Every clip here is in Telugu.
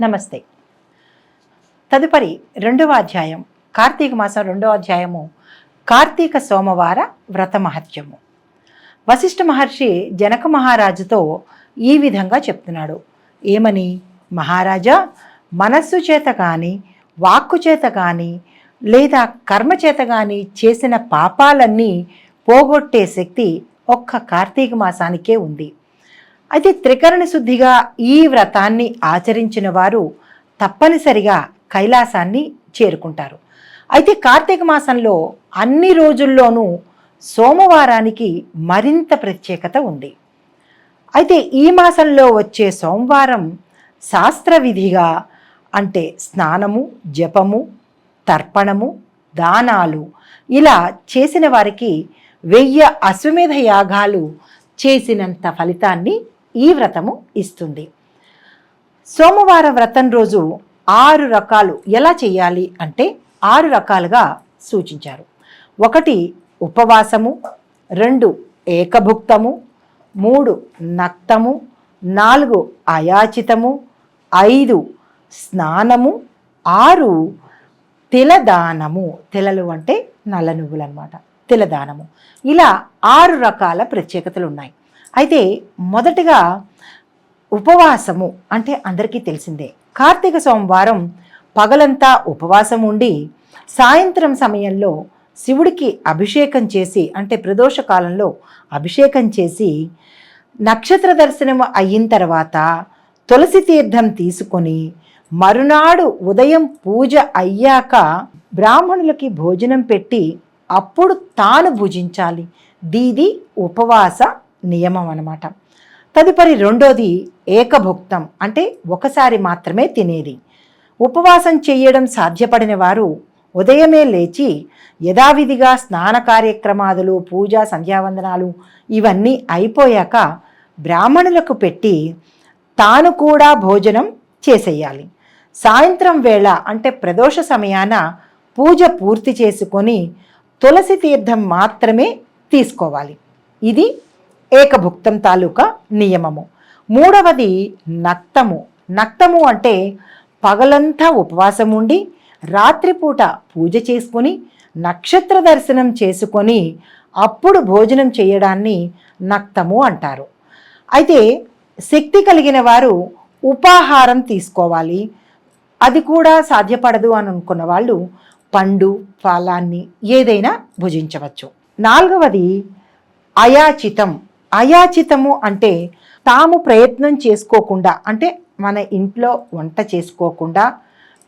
నమస్తే. తదుపరి రెండవ అధ్యాయం, కార్తీక మాసం రెండవ అధ్యాయము, కార్తీక సోమవార వ్రత మహత్యము. వశిష్ఠ మహర్షి జనక మహారాజుతో ఈ విధంగా చెప్తున్నాడు. ఏమని? మహారాజా, మనస్సు చేత కానీ, వాక్కు చేత కానీ, లేదా కర్మ చేత కానీ చేసిన పాపాలన్నీ పోగొట్టే శక్తి ఒక్క కార్తీక మాసానికే ఉంది. అయితే త్రికరణ శుద్ధిగా ఈ వ్రతాన్ని ఆచరించిన వారు తప్పనిసరిగా కైలాసాన్ని చేరుకుంటారు. అయితే కార్తీక మాసంలో అన్ని రోజుల్లోనూ సోమవారానికి మరింత ప్రత్యేకత ఉంది. అయితే ఈ మాసంలో వచ్చే సోమవారం శాస్త్ర విధిగా, అంటే స్నానము, జపము, తర్పణము, దానాలు ఇలా చేసిన వారికి 1000 అశ్వమేధ యాగాలు చేసినంత ఫలితాన్ని ఈ వ్రతము ఇస్తుంది. సోమవార వ్రతం రోజు 6 రకాలు ఎలా చేయాలి అంటే 6 రకాలుగా సూచించారు. 1 ఉపవాసము, 2 ఏకభుక్తము, 3 నక్తము, 4 అయాచితము, 5 స్నానము, 6 తిలదానము. తిలలు అంటే నల్ల నువ్వులు అన్నమాట. తిలదానము. ఇలా 6 రకాల ప్రత్యేకతలు ఉన్నాయి. అయితే మొదటిగా ఉపవాసము అంటే అందరికీ తెలిసిందే. కార్తీక సోమవారం పగలంతా ఉపవాసం ఉండి సాయంత్రం సమయంలో శివుడికి అభిషేకం చేసి, అంటే ప్రదోష కాలంలో అభిషేకం చేసి నక్షత్ర దర్శనం అయిన తర్వాత తులసి తీర్థం తీసుకొని మరునాడు ఉదయం పూజ అయ్యాక బ్రాహ్మణులకి భోజనం పెట్టి అప్పుడు తాను భుజించాలి. దీది ఉపవాస నియమం అన్నమాట. తదుపరి 2వది ఏకభుక్తం, అంటే ఒకసారి మాత్రమే తినేది. ఉపవాసం చేయడం సాధ్యపడిన వారు ఉదయమే లేచి యథావిధిగా స్నాన కార్యక్రమాదులు, పూజ, సంధ్యావందనాలు ఇవన్నీ అయిపోయాక బ్రాహ్మణులకు పెట్టి తాను కూడా భోజనం చేసేయాలి. సాయంత్రం వేళ అంటే ప్రదోష సమయాన పూజ పూర్తి చేసుకొని తులసి తీర్థం మాత్రమే తీసుకోవాలి. ఇది ఏకభుక్తం తాలూకా నియమము. 3వది నక్తము. నక్తము అంటే పగలంతా ఉపవాసం ఉండి రాత్రిపూట పూజ చేసుకొని నక్షత్ర దర్శనం చేసుకొని అప్పుడు భోజనం చేయడాన్ని నక్తము అంటారు. అయితే శక్తి కలిగిన వారు ఉపాహారం తీసుకోవాలి. అది కూడా సాధ్యపడదు అని అనుకున్న వాళ్ళు పండు, ఫలాన్ని ఏదైనా భుజించవచ్చు. 4వది అయాచితం. అయాచితము అంటే తాము ప్రయత్నం చేసుకోకుండా, అంటే మన ఇంట్లో వంట చేసుకోకుండా,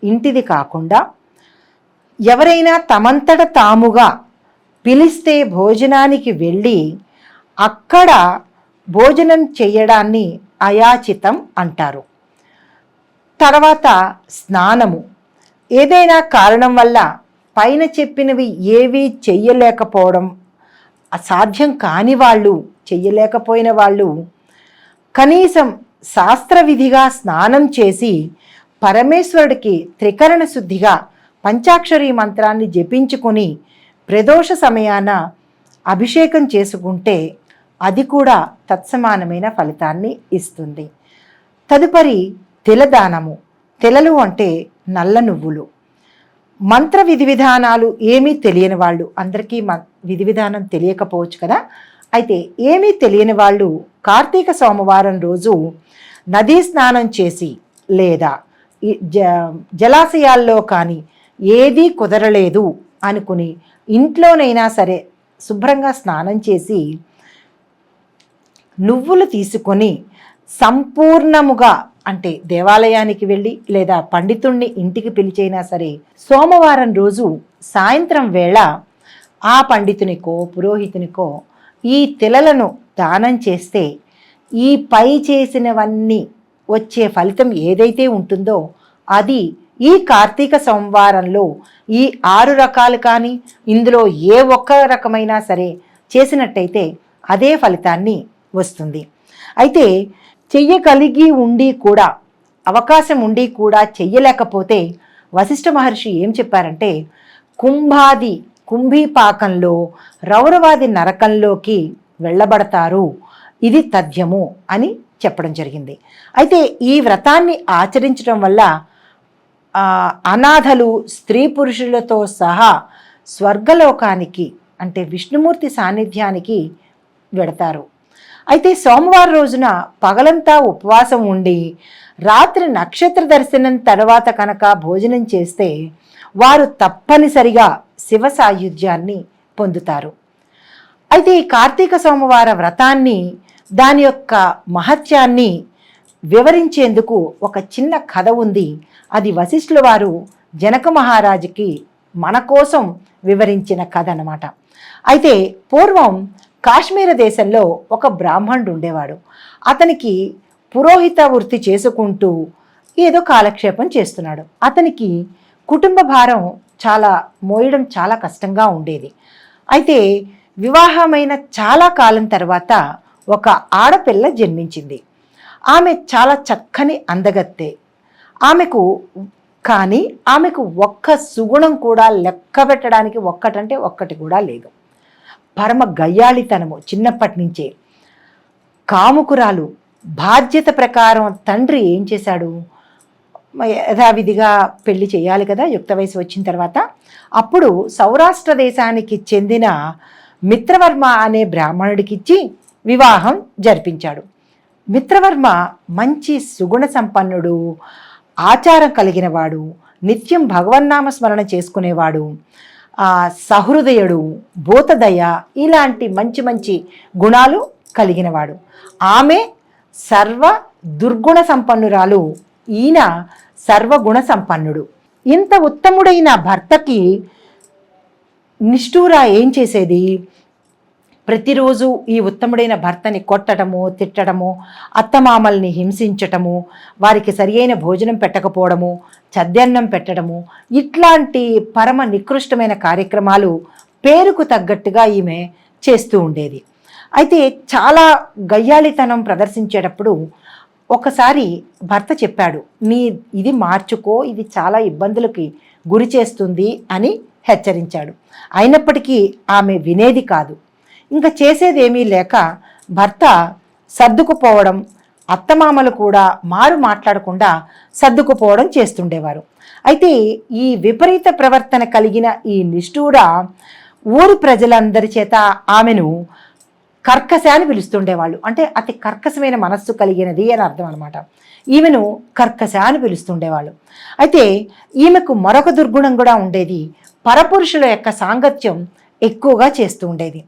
ఇంటిది కాకుండా ఎవరైనా తమంతట తాముగా పిలిస్తే భోజనానికి వెళ్ళి అక్కడ భోజనం చేయడాన్ని అయాచితం అంటారు. తర్వాత స్నానము. ఏదైనా కారణం వల్ల పైన చెప్పినవి ఏవీ చెయ్యలేకపోవడం, అసాధ్యం కాని వాళ్ళు, చెయ్యలేకపోయిన వాళ్ళు కనీసం శాస్త్రవిధిగా స్నానం చేసి పరమేశ్వరుడికి త్రికరణ శుద్ధిగా పంచాక్షరీ మంత్రాన్ని జపించుకొని ప్రదోష సమయాన అభిషేకం చేసుకుంటే అది కూడా తత్సమానమైన ఫలితాన్ని ఇస్తుంది. తదుపరి తిలదానము. తిలలు అంటే నల్ల నువ్వులు. మంత్ర విధి విధానాలు ఏమీ తెలియని వాళ్ళు, అందరికీ విధి విధానం తెలియకపోవచ్చు కదా. అయితే ఏమీ తెలియని వాళ్ళు కార్తీక సోమవారం రోజు నదీ స్నానం చేసి లేదా జలాశయాల్లో కానీ ఏదీ కుదరలేదు అనుకుని ఇంట్లోనైనా సరే శుభ్రంగా స్నానం చేసి నువ్వులు తీసుకొని సంపూర్ణముగా, అంటే దేవాలయానికి వెళ్ళి లేదా పండితుణ్ణి ఇంటికి పిలిచైనా సరే సోమవారం రోజు సాయంత్రం వేళ ఆ పండితునికో పురోహితునికో ఈ తిలలను దానం చేస్తే ఈ పై చేసినవన్నీ వచ్చే ఫలితం ఏదైతే ఉంటుందో అది ఈ కార్తీక సోమవారంలో ఈ 6 రకాలు కానీ ఇందులో ఏ ఒక్క రకమైనా సరే చేసినట్టయితే అదే ఫలితాన్ని వస్తుంది. అయితే చెయ్యగలిగి ఉండి కూడా, అవకాశం ఉండి కూడా చెయ్యలేకపోతే వశిష్ఠ మహర్షి ఏం చెప్పారంటే కుంభీపాకంలో రౌరవాది నరకంలోకి వెళ్ళబడతారు, ఇది తథ్యము అని చెప్పడం జరిగింది. అయితే ఈ వ్రతాన్ని ఆచరించడం వల్ల అనాథలు స్త్రీ పురుషులతో సహా స్వర్గలోకానికి అంటే విష్ణుమూర్తి సాన్నిధ్యానికి వెడతారు. అయితే సోమవారం రోజున పగలంతా ఉపవాసం ఉండి రాత్రి నక్షత్ర దర్శనం తర్వాత కనుక భోజనం చేస్తే వారు తప్పనిసరిగా శివ సాయుధ్యాన్ని పొందుతారు. అయితే ఈ కార్తీక సోమవార వ్రతాన్ని దాని యొక్క మహత్యాన్ని వివరించేందుకు ఒక చిన్న కథ ఉంది. అది వశిష్ఠుల వారు జనక మహారాజుకి మన కోసం వివరించిన కథ అన్నమాట. అయితే పూర్వం కాశ్మీర దేశంలో ఒక బ్రాహ్మణుడు ఉండేవాడు. అతనికి పురోహిత వృత్తి చేసుకుంటూ ఏదో కాలక్షేపం చేస్తున్నాడు. అతనికి కుటుంబ భారం మోయడం చాలా కష్టంగా ఉండేది. అయితే వివాహమైన చాలా కాలం తర్వాత ఒక ఆడపిల్ల జన్మించింది. ఆమె చాలా చక్కని అందగత్తె. ఆమెకు ఒక్క సుగుణం కూడా లెక్క పెట్టడానికి ఒక్కటి కూడా లేదు. పరమ గయ్యాళితనము, చిన్నప్పటి నుంచే కాముకురాలు. బాధ్యత ప్రకారం తండ్రి ఏం చేశాడు, యథావిధిగా పెళ్లి చేయాలి కదా యుక్త వయసు వచ్చిన తర్వాత. అప్పుడు సౌరాష్ట్ర దేశానికి చెందిన మిత్రవర్మ అనే బ్రాహ్మణుడికిచ్చి వివాహం జరిపించాడు. మిత్రవర్మ మంచి సుగుణ సంపన్నుడు, ఆచారం కలిగినవాడు, నిత్యం భగవన్నామ స్మరణ చేసుకునేవాడు, సహృదయుడు, భూతదయ, ఇలాంటి మంచి మంచి గుణాలు కలిగినవాడు. ఆమె సర్వ దుర్గుణ సంపన్నురాలు, ఈయన సర్వగుణ సంపన్నుడు. ఇంత ఉత్తముడైన భర్తకి నిష్ఠూర ఏం చేసేది, ప్రతిరోజు ఈ ఉత్తముడైన భర్తని కొట్టడము, తిట్టడము, అత్తమామల్ని హింసించటము, వారికి సరియైన భోజనం పెట్టకపోవడము, చద్దన్నం పెట్టడము, ఇట్లాంటి పరమ నికృష్టమైన కార్యక్రమాలు పేరుకు తగ్గట్టుగా ఈమె చేస్తూ ఉండేది. అయితే చాలా గయ్యాళితనం ప్రదర్శించేటప్పుడు ఒకసారి భర్త చెప్పాడు, ఇది మార్చుకో, ఇది చాలా ఇబ్బందులకి గురి చేస్తుంది అని హెచ్చరించాడు. అయినప్పటికీ ఆమె వినేది కాదు. ఇంకా చేసేదేమీ లేక భర్త సర్దుకుపోవడం, అత్తమామలు కూడా మారు మాట్లాడకుండా సర్దుకుపోవడం చేస్తుండేవారు. అయితే ఈ విపరీత ప్రవర్తన కలిగిన ఈ నిష్ఠూర ఊరి ప్రజలందరి చేత ఆమెను కర్కశ అని పిలుస్తుండేవాళ్ళు. అంటే అతి కర్కశమైన మనస్సు కలిగినది అని అర్థం అనమాట. ఈమెను కర్కశ అని పిలుస్తుండేవాళ్ళు. అయితే ఈమెకు మరొక దుర్గుణం కూడా ఉండేది. పరపురుషుల యొక్క సాంగత్యం ఎక్కువగా చేస్తూ ఉండేది.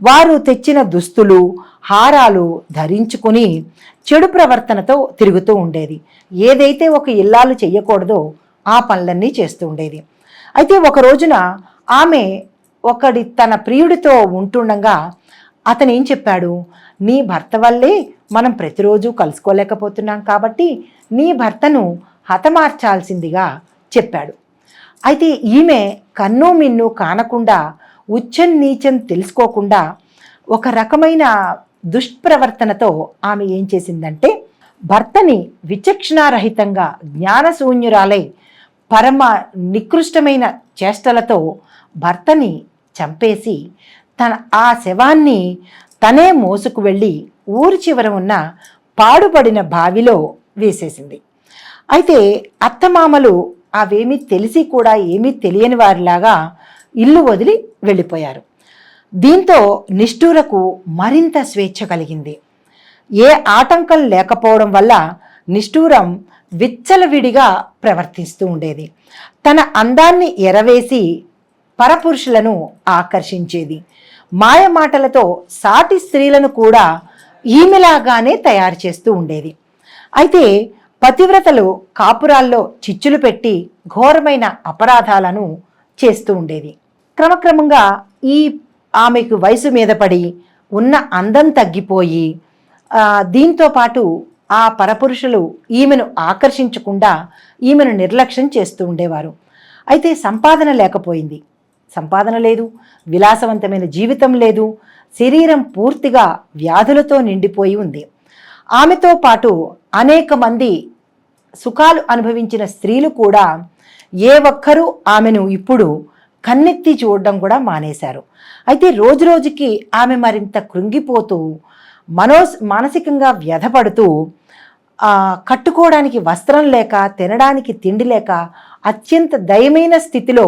వారు తెచ్చిన దుస్తులు, హారాలు ధరించుకుని చెడు ప్రవర్తనతో తిరుగుతూ ఉండేది. ఏదైతే ఒక ఇల్లాలు చెయ్యకూడదో ఆ పనులన్నీ చేస్తూ ఉండేది. అయితే ఒక రోజున ఆమె తన ప్రియుడితో ఉంటుండగా అతను ఏం చెప్పాడు, నీ భర్త వల్లే మనం ప్రతిరోజు కలుసుకోలేకపోతున్నాం కాబట్టి నీ భర్తను హతమార్చాల్సిందిగా చెప్పాడు. అయితే ఈమె కన్ను మిన్ను కానకుండా, ఉచ్చం నీచం తెలుసుకోకుండా, ఒక రకమైన దుష్ప్రవర్తనతో ఆమె ఏం చేసిందంటే భర్తని విచక్షణారహితంగా జ్ఞానశూన్యురాలై పరమ నికృష్టమైన చేష్టలతో భర్తని చంపేసి ఆ శవాన్ని తనే మోసుకు వెళ్ళి ఊరి చివర ఉన్న పాడుపడిన బావిలో వేసేసింది. అయితే అత్తమామలు అవేమీ తెలిసి కూడా ఏమీ తెలియని వారిలాగా ఇల్లు వదిలి వెళ్ళిపోయారు. దీంతో నిష్ఠూరకు మరింత స్వేచ్ఛ కలిగింది. ఏ ఆటంకం లేకపోవడం వల్ల నిష్ఠూరం విచ్చలవిడిగా ప్రవర్తిస్తూ ఉండేది. తన అందాన్ని ఎరవేసి పరపురుషులను ఆకర్షించేది. మాయమాటలతో సాటి స్త్రీలను కూడా ఈమెలాగానే తయారు చేస్తూ ఉండేది. అయితే పతివ్రతలు కాపురాల్లో చిచ్చులు పెట్టి ఘోరమైన అపరాధాలను చేస్తూ ఉండేది. క్రమక్రమంగా ఆమెకు వయసు మీద పడి ఉన్న అందం తగ్గిపోయి, దీంతో పాటు ఆ పరపురుషులు ఈమెను ఆకర్షించకుండా ఈమెను నిర్లక్ష్యం చేస్తూ ఉండేవారు. అయితే సంపాదన లేకపోయింది. సంపాదన లేదు, విలాసవంతమైన జీవితం లేదు, శరీరం పూర్తిగా వ్యాధులతో నిండిపోయి ఉంది. ఆమెతో పాటు అనేక మంది సుఖాలు అనుభవించిన స్త్రీలు కూడా ఏ ఒక్కరూ ఆమెను ఇప్పుడు కన్నెత్తి చూడడం కూడా మానేశారు. అయితే రోజురోజుకి ఆమె మరింత కృంగిపోతూ మానసికంగా వ్యధపడుతూ కట్టుకోవడానికి వస్త్రం లేక, తినడానికి తిండి లేక అత్యంత దయమైన స్థితిలో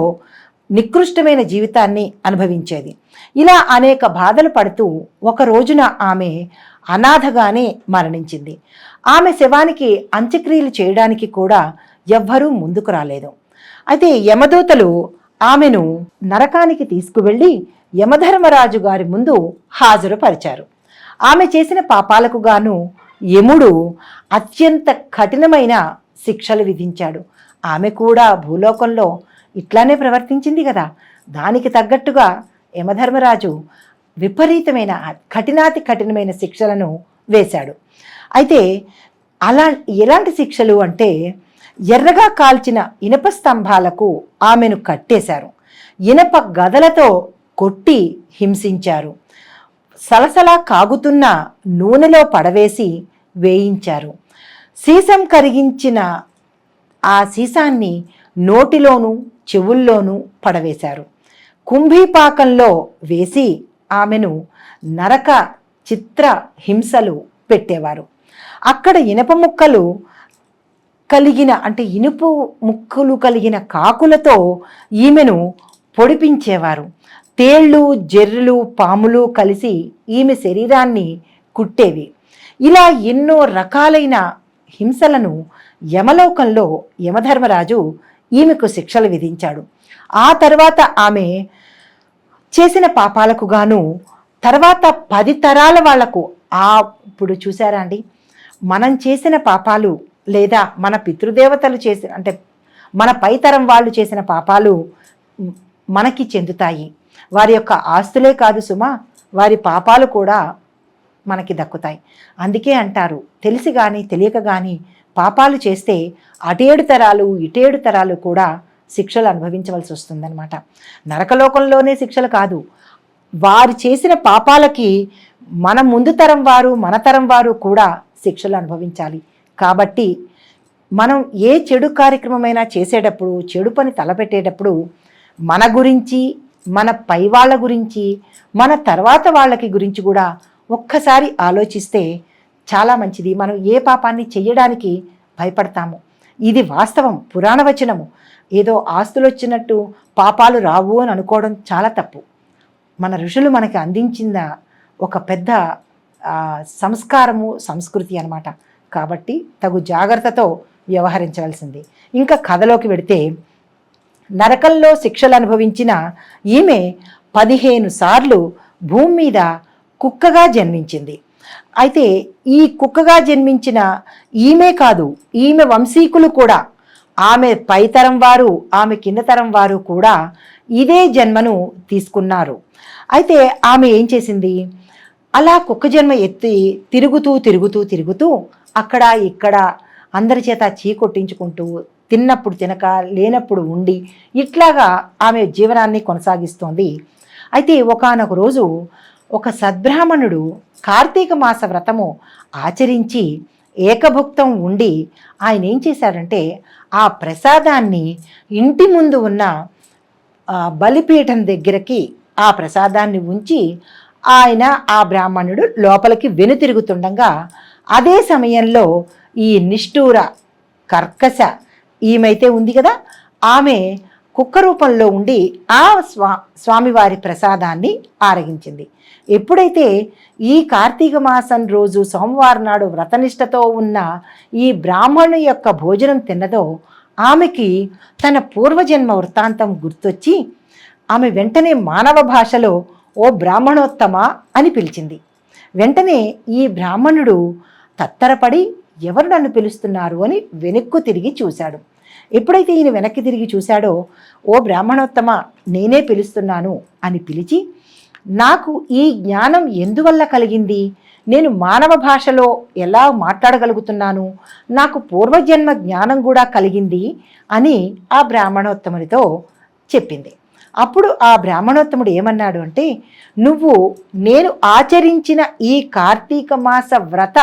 నికృష్టమైన జీవితాన్ని అనుభవించేది. ఇలా అనేక బాధలు పడుతూ ఒక రోజున ఆమె అనాథగానే మరణించింది. ఆమె శవానికి అంత్యక్రియలు చేయడానికి కూడా ఎవ్వరూ ముందుకు రాలేదు. అయితే యమదూతలు ఆమెను నరకానికి తీసుకువెళ్ళి యమధర్మరాజు గారి ముందు హాజరుపరిచారు. ఆమె చేసిన పాపాలకు గాను యముడు అత్యంత కఠినమైన శిక్షలు విధించాడు. ఆమె కూడా భూలోకంలో ఇట్లానే ప్రవర్తించింది కదా, దానికి తగ్గట్టుగా యమధర్మరాజు విపరీతమైన కఠినాతి కఠినమైన శిక్షలను వేశాడు. అయితే ఎలాంటి శిక్షలు అంటే, ఎర్రగా కాల్చిన ఇనప స్తంభాలకు ఆమెను కట్టేశారు, ఇనప గదలతో కొట్టి హింసించారు, సలసలా కాగుతున్న నూనెలో పడవేసి వేయించారు, సీసం కరిగించిన ఆ సీసాన్ని నోటిలోనూ చెవుల్లోనూ పడవేశారు, కుంభీపాకంలో వేసి ఆమెను నరక చిత్ర హింసలు పెట్టేవారు. అక్కడ ఇనుప ముక్కలు కలిగిన కాకులతో ఈమెను పొడిపించేవారు. తేళ్ళు, జెర్రులు, పాములు కలిసి ఈమె శరీరాన్ని కుట్టేవి. ఇలా ఎన్నో రకాలైన హింసలను యమలోకంలో యమధర్మరాజు ఈమెకు శిక్షలు విధించాడు. ఆ తర్వాత ఆమె చేసిన పాపాలకు గాను తర్వాత 10 తరాల వాళ్లకు ఇప్పుడు చూసారా అండి, మనం చేసిన పాపాలు లేదా మన పితృదేవతలు చేసిన, అంటే మన పైతరం వాళ్ళు చేసిన పాపాలు మనకి చెందుతాయి. వారి యొక్క ఆస్తులే కాదు సుమా, వారి పాపాలు కూడా మనకి దక్కుతాయి. అందుకే అంటారు, తెలిసి కానీ తెలియక కానీ పాపాలు చేస్తే అటేడు తరాలు ఇటేడు తరాలు కూడా శిక్షలు అనుభవించవలసి వస్తుందన్నమాట. నరకలోకంలోనే శిక్షలు కాదు, వారు చేసిన పాపాలకి మన ముందు తరం వారు, మన తరం వారు కూడా శిక్షలు అనుభవించాలి. కాబట్టి మనం ఏ చెడు కార్యక్రమమైనా చేసేటప్పుడు, చెడు పని తలపెట్టేటప్పుడు మన గురించి, మన పై వాళ్ళ గురించి, మన తర్వాత వాళ్ళకి గురించి కూడా ఒక్కసారి ఆలోచిస్తే చాలా మంచిది. మనం ఏ పాపాన్ని చెయ్యడానికి భయపడతాము. ఇది వాస్తవం, పురాణ వచనము. ఏదో ఆస్తులు వచ్చినట్టు పాపాలు రావు అని అనుకోవడం చాలా తప్పు. మన ఋషులు మనకి అందించిన ఒక పెద్ద సంస్కారము, సంస్కృతి అన్నమాట. కాబట్టి తగు జాగ్రత్తతో వ్యవహరించవలసింది. ఇంకా కథలోకి వెడితే, నరకంలో శిక్షలు అనుభవించిన ఈమె 15 సార్లు భూమి మీద కుక్కగా జన్మించింది. అయితే ఈ కుక్కగా జన్మించిన ఈమె కాదు, ఈమె వంశీకులు కూడా, ఆమె పైతరం వారు, ఆమె కింద తరం వారు కూడా ఇదే జన్మను తీసుకున్నారు. అయితే ఆమె ఏం చేసింది, అలా కుక్క జన్మ ఎత్తి తిరుగుతూ అక్కడ ఇక్కడ అందరి చేత చీకొట్టించుకుంటూ, తిన్నప్పుడు తినక, లేనప్పుడు ఉండి, ఇట్లాగా ఆమె జీవనాన్ని కొనసాగిస్తోంది. అయితే ఒకానొక రోజు ఒక సద్బ్రాహ్మణుడు కార్తీక మాస వ్రతము ఆచరించి ఏకభుక్తం ఉండి ఆయన ఏం చేశారంటే, ఆ ప్రసాదాన్ని ఇంటి ముందు ఉన్న బలిపీఠం దగ్గరకి ఆ ప్రసాదాన్ని ఉంచి ఆయన, ఆ బ్రాహ్మణుడు లోపలికి వెనుతిరుగుతుండగా, అదే సమయంలో ఈ నిష్ఠూర కర్కశ ఈమైతే ఉంది కదా, ఆమె కుక్క రూపంలో ఉండి ఆ స్వామివారి ప్రసాదాన్ని ఆరగించింది. ఎప్పుడైతే ఈ కార్తీక మాసం రోజు సోమవారం నాడు వ్రతనిష్టతో ఉన్న ఈ బ్రాహ్మణు యొక్క భోజనం తిన్నదో, ఆమెకి తన పూర్వజన్మ వృత్తాంతం గుర్తొచ్చి ఆమె వెంటనే మానవ భాషలో ఓ బ్రాహ్మణోత్తమ అని పిలిచింది. వెంటనే ఈ బ్రాహ్మణుడు తత్తరపడి ఎవరు నన్ను పిలుస్తున్నారు అని వెనక్కు తిరిగి చూశాడు. ఎప్పుడైతే ఈయన వెనక్కి తిరిగి చూశాడో, ఓ బ్రాహ్మణోత్తమ, నేనే పిలుస్తున్నాను అని పిలిచి, నాకు ఈ జ్ఞానం ఎందువల్ల కలిగింది, నేను మానవ భాషలో ఎలా మాట్లాడగలుగుతున్నాను, నాకు పూర్వజన్మ జ్ఞానం కూడా కలిగింది అని ఆ బ్రాహ్మణోత్తమునితో చెప్పింది. అప్పుడు ఆ బ్రాహ్మణోత్తముడు ఏమన్నాడు అంటే, నేను ఆచరించిన ఈ కార్తీక మాస వ్రత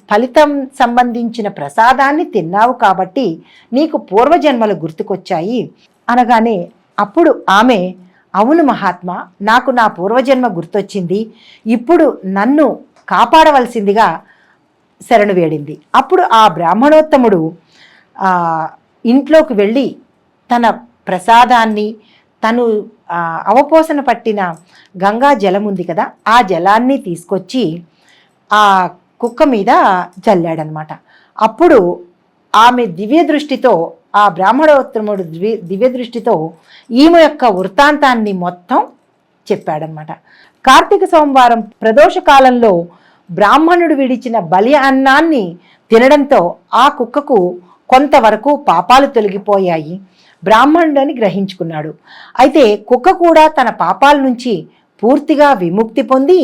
ఫలితం సంబంధించిన ప్రసాదాన్ని తిన్నావు కాబట్టి నీకు పూర్వజన్మలు గుర్తుకొచ్చాయి అనగానే, అప్పుడు ఆమె, అవును మహాత్మా, నాకు నా పూర్వజన్మ గుర్తొచ్చింది, ఇప్పుడు నన్ను కాపాడవలసిందిగా శరణు వేడింది. అప్పుడు ఆ బ్రాహ్మణోత్తముడు ఇంట్లోకి వెళ్ళి తన ప్రసాదాన్ని, తను అవపోసన పట్టిన గంగా జలం ఉంది కదా, ఆ జలాన్ని తీసుకొచ్చి ఆ కుక్క మీద చల్లాడనమాట. అప్పుడు ఆమె దివ్య దృష్టితో, ఆ బ్రాహ్మణోత్తముడు దివ్య దృష్టితో ఈమె యొక్క వృత్తాంతాన్ని మొత్తం చెప్పాడనమాట. కార్తీక సోమవారం ప్రదోష కాలంలో బ్రాహ్మణుడు విడిచిన బలి అన్నాన్ని తినడంతో ఆ కుక్కకు కొంతవరకు పాపాలు తొలగిపోయాయి. బ్రాహ్మణుడని గ్రహించుకున్నాడు. అయితే కుక్క కూడా తన పాపాల నుంచి పూర్తిగా విముక్తి పొంది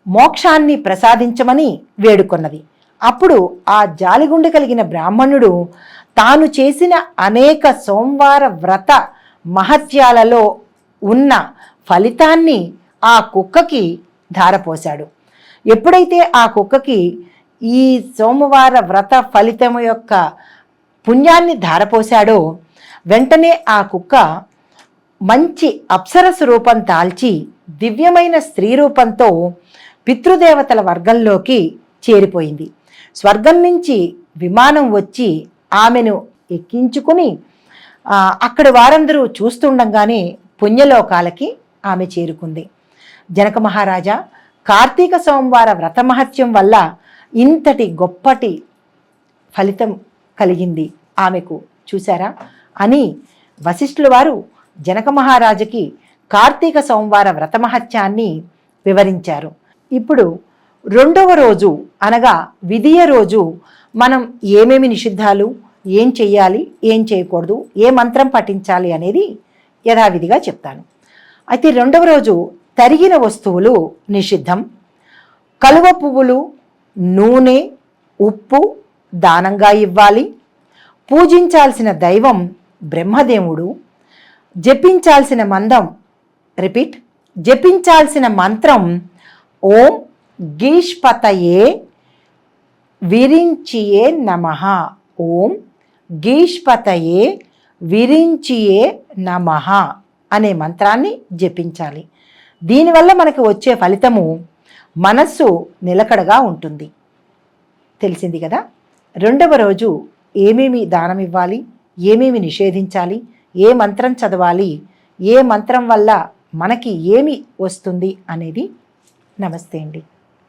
మోక్షాన్ని ప్రసాదించమని వేడుకొన్నది. అప్పుడు ఆ జాలిగుండె కలిగిన బ్రాహ్మణుడు తాను చేసిన అనేక సోమవార వ్రత మహత్యాలలో ఉన్న ఫలితాన్ని ఆ కుక్కకి ధారపోశాడు. ఎప్పుడైతే ఆ కుక్కకి ఈ సోమవార వ్రత ఫలితము యొక్క పుణ్యాన్ని ధారపోశాడో వెంటనే ఆ కుక్క మంచి అప్సరసు రూపం దాల్చి దివ్యమైన స్త్రీ రూపంతో పితృదేవతల వర్గంలోకి చేరిపోయింది. స్వర్గం నుంచి విమానం వచ్చి ఆమెను ఎక్కించుకుని అక్కడి వారందరూ చూస్తుండగానే పుణ్యలోకాలకి ఆమె చేరుకుంది. జనక మహారాజా, కార్తీక సోమవార వ్రత మహత్యం వల్ల ఇంతటి గొప్పటి ఫలితం కలిగింది ఆమెకు, చూశారా అని వశిష్ఠుల వారు జనక మహారాజుకి కార్తీక సోమవార వ్రత మహత్యాన్ని వివరించారు. ఇప్పుడు రెండవ రోజు అనగా విధియ రోజు మనం ఏమేమి నిషిద్ధాలు, ఏం చెయ్యాలి, ఏం చేయకూడదు, ఏ మంత్రం పఠించాలి అనేది యథావిధిగా చెప్తాను. అయితే రెండవ రోజు తరిగిన వస్తువులు నిషిద్ధం. కలువ పువ్వులు, నూనె, ఉప్పు దానంగా ఇవ్వాలి. పూజించాల్సిన దైవం బ్రహ్మదేవుడు. జపించాల్సిన మంత్రం ఓం గీష్పతయే విరించియే నమః. ఓం గీష్పతయే విరించియే నమః అనే మంత్రాన్ని జపించాలి. దీనివల్ల మనకు వచ్చే ఫలితము మనస్సు నిలకడగా ఉంటుంది. తెలిసింది కదా. రెండవ రోజు ఏమేమి దానం ఇవ్వాలి, ఏమేమి నిషేధించాలి, ఏ మంత్రం చదవాలి, ఏ మంత్రం వల్ల మనకి ఏమి వస్తుంది అనేది. నమస్తే అండి.